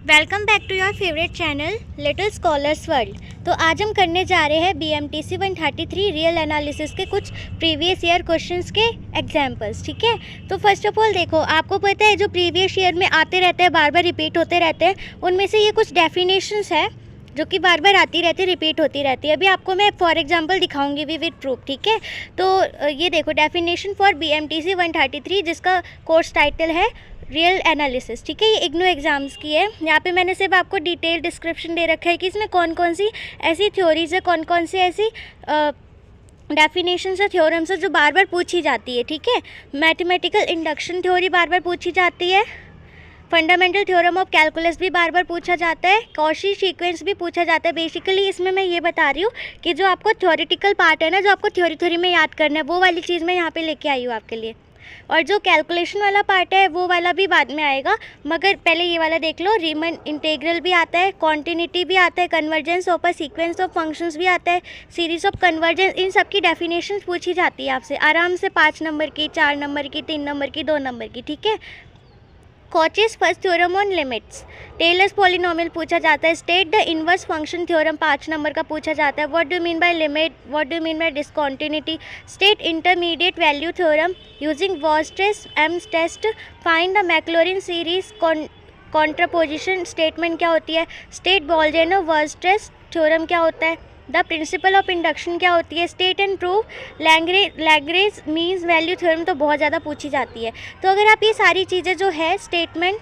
Welcome back to your favourite channel little scholars world. तो आज हम करने जा रहे हैं BMTC 133 रियल एनालिसिस के कुछ प्रीवियस ईयर क्वेश्चंस के एग्जांपल्स। ठीक है, तो फर्स्ट ऑफ ऑल देखो, आपको पता है जो प्रीवियस ईयर में आते रहते हैं, बार बार रिपीट होते रहते हैं, उनमें से ये कुछ डेफिनेशंस है जो कि बार बार आती रहती है, रिपीट होती रहती है। अभी आपको मैं फॉर एग्जांपल दिखाऊंगी भी विद प्रूफ। ठीक है, तो ये देखो डेफिनेशन फॉर BMTC 133 जिसका कोर्स टाइटल है रियल एनालिसिस। ठीक है, ये इग्नू एग्जाम्स की है। यहाँ पे मैंने सिर्फ आपको डिटेल डिस्क्रिप्शन दे रखा है कि इसमें कौन कौन सी ऐसी थ्योरीज है, कौन कौन सी ऐसी डेफिनेशंस है, थ्योरम्स है जो बार बार पूछी जाती है। ठीक है, मैथमेटिकल इंडक्शन थ्योरी बार बार पूछी जाती है, फंडामेंटल थ्योरम ऑफ कैलकुलस भी बार बार पूछा जाता है, कॉची सीक्वेंस भी पूछा जाता है। बेसिकली इसमें मैं ये बता रही हूँ कि जो आपको थ्योरेटिकल पार्ट है ना, जो आपको थ्योरी में याद करना है, वो वाली चीज़ मैं यहाँ पे लेके आई हूँ आपके लिए। और जो कैलकुलेशन वाला पार्ट है वो वाला भी बाद में आएगा, मगर पहले ये वाला देख लो। रीमन इंटीग्रल भी आता है, कॉन्टिन्यूटी भी आता है, convergence of a sequence of functions भी आता है, सीरीज ऑफ कन्वर्जेंस, इन सब की डेफिनेशंस पूछी जाती है आपसे आराम से। 5 नंबर की, 4 नंबर की, 3 नंबर की, 2 नंबर की। ठीक है, Cauchy's first theorem on limits, Taylor's polynomial पूछा जाता है, state the inverse function theorem 5 number का पूछा जाता है, what do mean by limit, what do mean by discontinuity, state intermediate value theorem using walls M's test, find the Maclaurin series, contraposition statement क्या होती है, स्टेट बोल्जेनो वर्स्ट्रेस थ्योरम क्या होता है, द प्रिंसिपल ऑफ इंडक्शन क्या होती है, state and prove Lagrange means value theorem तो बहुत ज़्यादा पूछी जाती है। तो अगर आप ये सारी चीज़ें जो है स्टेटमेंट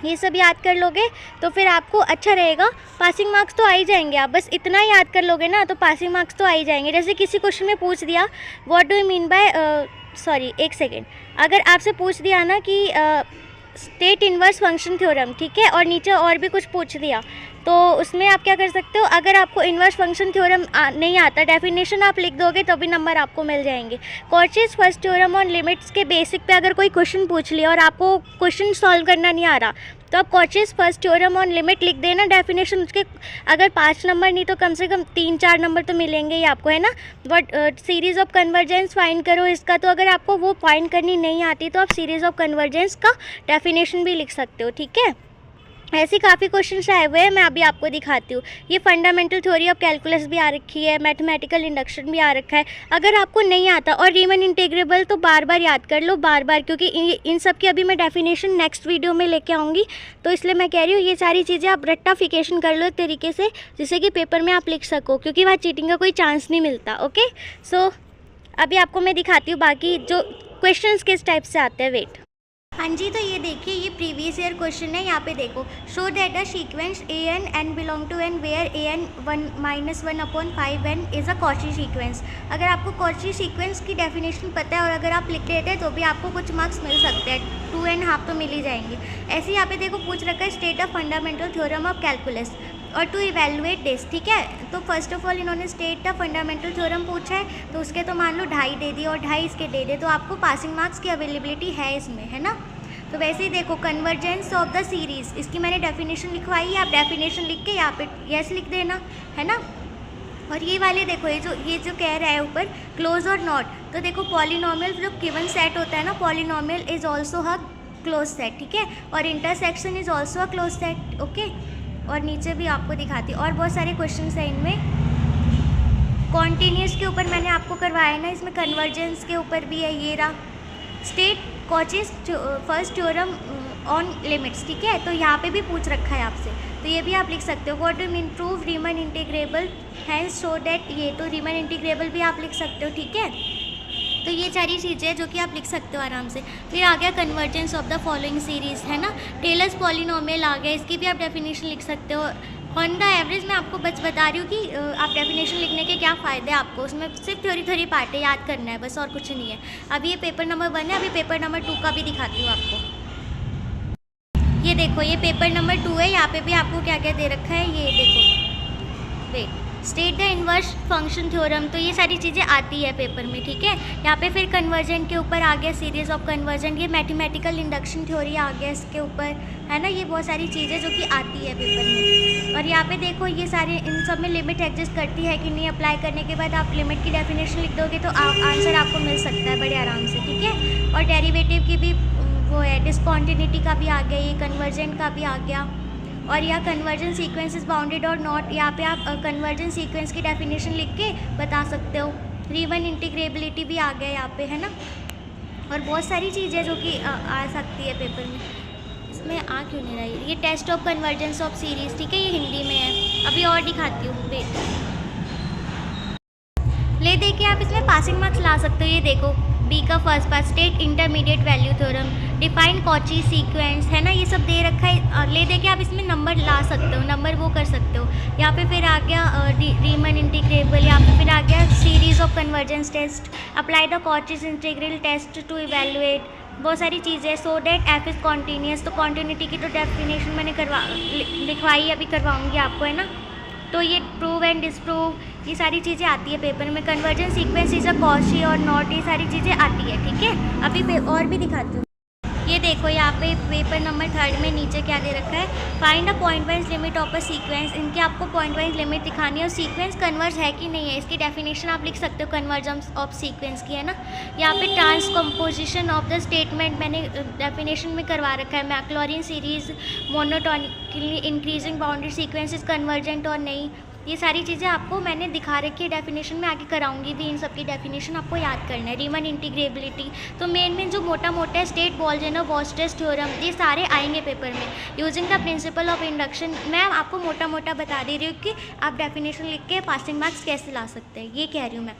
ये सब याद कर लोगे तो फिर आपको अच्छा रहेगा, पासिंग मार्क्स तो आ ही जाएंगे। आप बस इतना याद कर लोगे ना तो पासिंग मार्क्स तो आ ही जाएंगे। जैसे किसी क्वेश्चन में पूछ दिया what do you mean by, sorry एक सेकेंड, अगर आपसे पूछ दिया ना कि स्टेट इनवर्स फंक्शन थ्योरम, ठीक है, और नीचे और भी कुछ पूछ दिया, तो उसमें आप क्या कर सकते हो, अगर आपको इनवर्स फंक्शन थ्योरम नहीं आता, डेफिनेशन आप लिख दोगे तो भी नंबर आपको मिल जाएंगे। Cauchy's first theorem on limits के बेसिक पे अगर कोई क्वेश्चन पूछ लिया और आपको क्वेश्चन सॉल्व करना नहीं आ रहा, तो आप Cauchy's first theorem on limit लिख देना डेफिनेशन। उसके अगर 5 नंबर नहीं तो कम से कम 3-4 नंबर तो मिलेंगे ही आपको, है ना। But series of convergence find करो इसका, तो अगर आपको वो फाइंड करनी नहीं आती तो आप सीरीज़ ऑफ कन्वर्जेंस का डेफिनेशन भी लिख सकते हो। ठीक है, ऐसी काफ़ी क्वेश्चन आए हुए हैं, मैं अभी आपको दिखाती हूँ। ये फंडामेंटल थ्योरी ऑफ कैलकुलस भी आ रखी है, मैथमेटिकल इंडक्शन भी आ रखा है। अगर आपको नहीं आता और रीमन इंटीग्रेबल तो बार बार याद कर लो, बार बार, क्योंकि इन सब की अभी मैं डेफिनेशन नेक्स्ट वीडियो में लेके आऊँगी। तो इसलिए मैं कह रही हूँ ये सारी चीज़ें आप रट्टाफिकेशन कर लो एक तरीके से, जिससे कि पेपर में आप लिख सको, क्योंकि वहाँ चीटिंग का कोई चांस नहीं मिलता। ओके, सो अभी आपको मैं दिखाती हूँ बाकी जो क्वेश्चन किस टाइप से आते हैं। वेट, हाँ जी, तो ये देखिए, ये प्रीवियस ईयर क्वेश्चन है। यहाँ पे देखो, show that the sequence an belong to n where an 1-1/5n is a Cauchy sequence. अगर आपको कॉची सीक्वेंस की डेफिनेशन पता है और अगर आप लिख लेते हैं तो भी आपको कुछ मार्क्स मिल सकते हैं, 2.5 तो मिल ही जाएंगे। ऐसे यहाँ पे देखो पूछ रखा है state of fundamental theorem of calculus और टू इवेलुएट दिस। ठीक है, तो फर्स्ट ऑफ ऑल इन्होंने स्टेट द फंडामेंटल थ्योरम पूछा है, तो उसके तो मान लो 2.5 दे दिए और 2.5 इसके दे दे, तो आपको पासिंग मार्क्स की अवेलेबिलिटी है इसमें, है ना। तो वैसे ही देखो, कन्वर्जेंस ऑफ द सीरीज़, इसकी मैंने डेफिनेशन लिखवाई है, आप डेफिनेशन लिख के यहाँ पे यस लिख देना, है ना। और ये वाले देखो, ये जो कह रहा है ऊपर क्लोज और नॉट, तो देखो पॉलिनोमियल जो गिवन सेट होता है ना, polynomial is also a close set. ठीक है, और intersection is also a close set. Okay, और नीचे भी आपको दिखाती और बहुत सारे क्वेश्चन हैं इनमें। कॉन्टीन्यूस के ऊपर मैंने आपको करवाया है ना, इसमें कन्वर्जेंस के ऊपर भी है। ये रहा state Cauchy's first theorem on limits. ठीक है, तो यहाँ पे भी पूछ रखा है आपसे, तो ये भी आप लिख सकते हो। What do mean prove Riemann integrable hence show that, ये तो रीमन इंटीग्रेबल भी आप लिख सकते हो। ठीक है, तो ये सारी चीज़ें जो कि आप लिख सकते हो आराम से। फिर आ गया convergence of the following series, है ना। टेलर्स पॉलिनोमियल आ गया, इसकी भी आप डेफिनेशन लिख सकते हो। ऑन द एवरेज मैं आपको बस बता रही हूँ कि आप डेफिनेशन लिखने के क्या फ़ायदे हैं आपको, उसमें सिर्फ थ्योरी पार्ट है, याद करना है बस, और कुछ नहीं है। अभी ये पेपर नंबर 1 है, अभी पेपर नंबर 2 का भी दिखाती हूँ आपको। ये देखो, ये पेपर नंबर 2 है, यहाँ पे भी आपको क्या क्या दे रखा है, ये देखो। Wait, state the inverse function theorem, तो ये सारी चीज़ें आती है पेपर में। ठीक है, यहाँ पे फिर कन्वर्जेंट के ऊपर आ गया सीरीज ऑफ कन्वर्जेंट, ये मैथमेटिकल इंडक्शन थ्योरी आ गया इसके ऊपर, है ना। ये बहुत सारी चीज़ें जो कि आती है पेपर में। और यहाँ पे देखो, ये सारे इन सब में लिमिट एग्जिस्ट करती है कि नहीं, अप्लाई करने के बाद आप लिमिट की डेफिनेशन लिख दोगे तो आंसर आपको मिल सकता है बड़े आराम से। ठीक है, और डेरिवेटिव की भी वो है, डिसकॉन्टिन्यूटी का भी आ गया, ये कन्वर्जेंट का भी आ गया, और या कन्वर्जन सीक्वेंस इज़ बाउंडेड और नॉट, यहाँ पे आप कन्वर्जन सीक्वेंस की डेफिनेशन लिख के बता सकते हो। रीमन इंटीग्रेबिलिटी भी आ गया यहाँ पे, है ना। और बहुत सारी चीज़ें जो कि आ सकती है पेपर में। इसमें आ क्यों नहीं रही, ये test of convergence of series, ठीक है, ये हिंदी में है। अभी और दिखाती हूँ, वेट। ले देखिए आप इसमें पासिंग मार्क्स ला सकते हो। ये देखो बी का first part, state intermediate value theorem, define Cauchy sequence, है ना, ये सब दे रखा है। ले देखिए आप इसमें नंबर ला सकते हो, नंबर वो कर सकते हो। यहाँ पे फिर आ गया रीमन इंटीग्रेबल, यहाँ पे फिर आ गया series of convergence test, apply the Cauchy's integral test to evaluate, बहुत सारी चीज़ें। So that F is continuous, तो कॉन्टीन्यूटी की तो डेफिनेशन मैंने लिखवाई, अभी करवाऊँगी आपको, है ना। तो ये प्रूव एंड डिसप्रूव, ये सारी चीज़ें आती है पेपर में। Conversion sequence is a Cauchy और नॉट, ये सारी चीज़ें आती है, ठीक है। अभी और भी दिखाती हूँ। ये देखो यहाँ पे पेपर नंबर 3 में नीचे क्या दे रखा है, find a point wise limit of a sequence. इनके आपको पॉइंट वाइज लिमिट दिखानी है और सीक्वेंस कन्वर्ज है कि नहीं है, इसकी डेफिनेशन आप लिख सकते हो कन्वर्जेंस ऑफ सीक्वेंस की, है ना। यहाँ पे ट्रांसकम्पोजिशन ऑफ द स्टेटमेंट मैंने डेफिनेशन में करवा रखा है। Maclaurin series monotonically increasing boundary sequence is convergent और नहीं, ये सारी चीज़ें आपको मैंने दिखा रखी है डेफिनेशन में, आगे कराऊंगी भी। इन सब की डेफिनेशन आपको याद करना है। रीमन इंटीग्रेबिलिटी, तो मेन जो मोटा मोटा है, स्टेट बॉल्जनो-बोस्टेस थ्योरम, ये सारे आएंगे पेपर में। Using the principle of induction, मैं आपको मोटा मोटा बता दे रही हूँ कि आप डेफिनेशन लिख के पासिंग मार्क्स कैसे ला सकते हैं, ये कह रही हूँ मैं।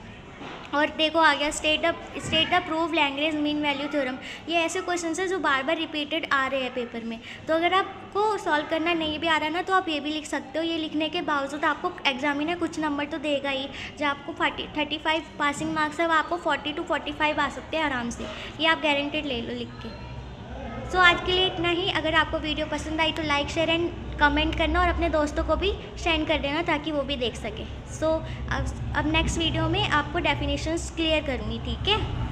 और देखो आ गया state the prove Lagrange mean value theorem. ये ऐसे क्वेश्चन है जो बार बार रिपीटेड आ रहे हैं पेपर में, तो अगर आपको सॉल्व करना नहीं भी आ रहा ना, तो आप ये भी लिख सकते हो। ये लिखने के बावजूद आपको एग्जामिनर कुछ नंबर तो देगा ही। जो आपको 35 पासिंग मार्क्स है, वो आपको 40 to 45 आ सकते हैं आराम से, ये आप गारंटेड ले लो लिख के। सो आज के लिए इतना ही। अगर आपको वीडियो पसंद आई तो लाइक, शेयर एंड कमेंट करना, और अपने दोस्तों को भी सेंड कर देना ताकि वो भी देख सके। सो अब नेक्स्ट वीडियो में आपको डेफिनेशंस क्लियर करूँगी, ठीक है।